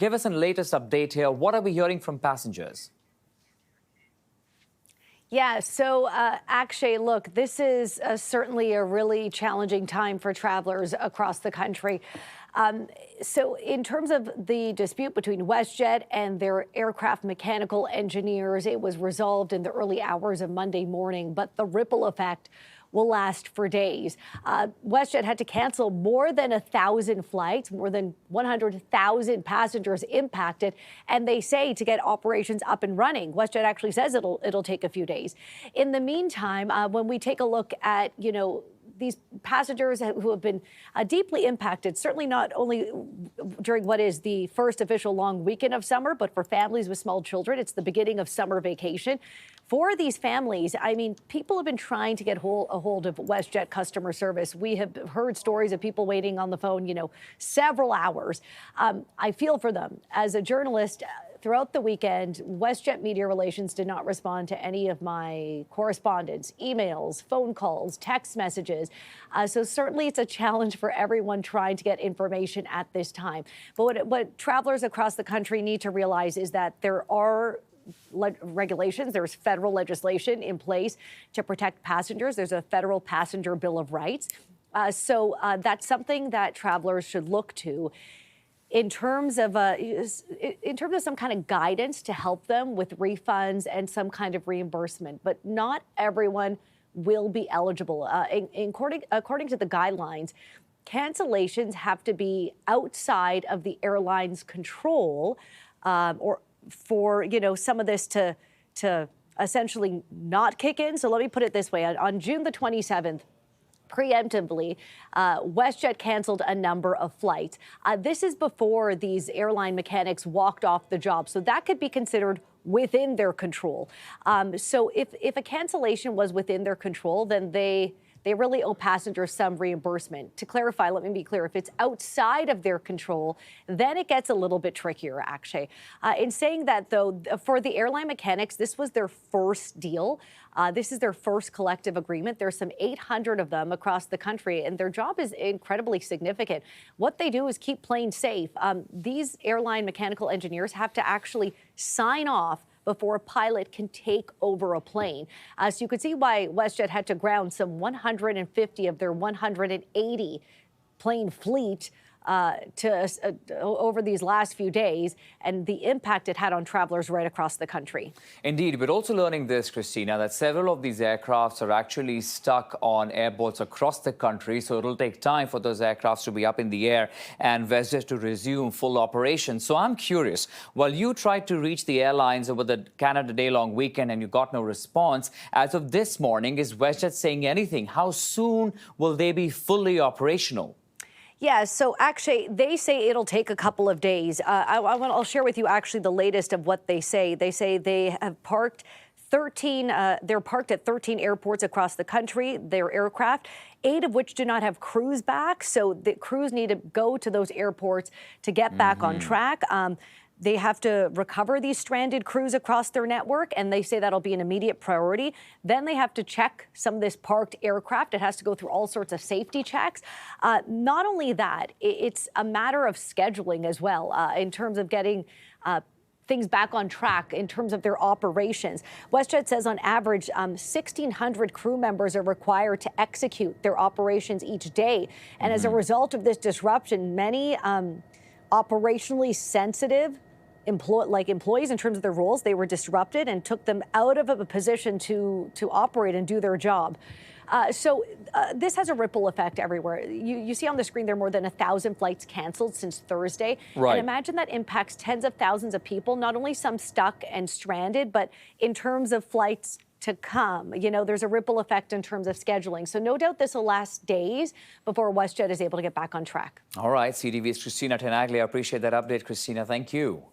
give us a latest update here. What are we hearing from passengers? Yeah, so Akshay, look, this is certainly a really challenging time for travelers across the country. So in terms of the dispute between WestJet and their aircraft mechanical engineers, it was resolved in the early hours of Monday morning, but the ripple effect will last for days. WestJet had to cancel more than 1,000 flights, more than 100,000 passengers impacted, and they say to get operations up and running. WestJet actually says it'll take a few days. In the meantime, when we take a look at, these passengers who have been deeply impacted, certainly not only during what is the first official long weekend of summer, but for families with small children, it's the beginning of summer vacation. For these families, I mean, people have been trying to get a hold of WestJet customer service. We have heard stories of people waiting on the phone, several hours. I feel for them. As a journalist, throughout the weekend, WestJet Media Relations did not respond to any of my correspondence, emails, phone calls, text messages. So certainly it's a challenge for everyone trying to get information at this time. But what travelers across the country need to realize is that there are regulations. There's federal legislation in place to protect passengers. There's a federal passenger bill of rights. So that's something that travelers should look to in terms of some kind of guidance to help them with refunds and some kind of reimbursement. But not everyone will be eligible. According to the guidelines, cancellations have to be outside of the airline's control, or for some of this to essentially not kick in. So let me put it this way: on June the 27th. Preemptively, WestJet canceled a number of flights. This is before these airline mechanics walked off the job, so that could be considered within their control. So if a cancellation was within their control, then they really owe passengers some reimbursement. To clarify, let me be clear, if it's outside of their control, then it gets a little bit trickier, actually. In saying that, though, for the airline mechanics, this was their first deal. This is their first collective agreement. There's some 800 of them across the country, and their job is incredibly significant. What they do is keep planes safe. These airline mechanical engineers have to actually sign off before a pilot can take over a plane. So you could see why WestJet had to ground some 150 of their 180 plane fleet over these last few days, and the impact it had on travelers right across the country. Indeed, we're also learning this, Cristina, that several of these aircrafts are actually stuck on airports across the country, so it'll take time for those aircrafts to be up in the air and WestJet to resume full operation. So I'm curious, while you tried to reach the airlines over the Canada Day-long weekend and you got no response, as of this morning, is WestJet saying anything? How soon will they be fully operational? Yeah, so actually, they say it'll take a couple of days. I'll share with you actually the latest of what they say. They say they have parked 13, they're parked at 13 airports across the country, their aircraft, 8 of which do not have crews back. So the crews need to go to those airports to get back on track. They have to recover these stranded crews across their network, and they say that'll be an immediate priority. Then they have to check some of this parked aircraft. It has to go through all sorts of safety checks. Not only that, it's a matter of scheduling as well, in terms of getting things back on track in terms of their operations. WestJet says on average, 1,600 crew members are required to execute their operations each day. And as a result of this disruption, many operationally sensitive employees in terms of their roles, they were disrupted and took them out of a position to operate and do their job. So this has a ripple effect everywhere. You see on the screen there are more than 1,000 flights canceled since Thursday. Right. And imagine that impacts tens of thousands of people, not only some stuck and stranded, but in terms of flights to come. There's a ripple effect in terms of scheduling. So no doubt this will last days before WestJet is able to get back on track. All right, CTV's Cristina Tenaglia. I appreciate that update, Cristina. Thank you.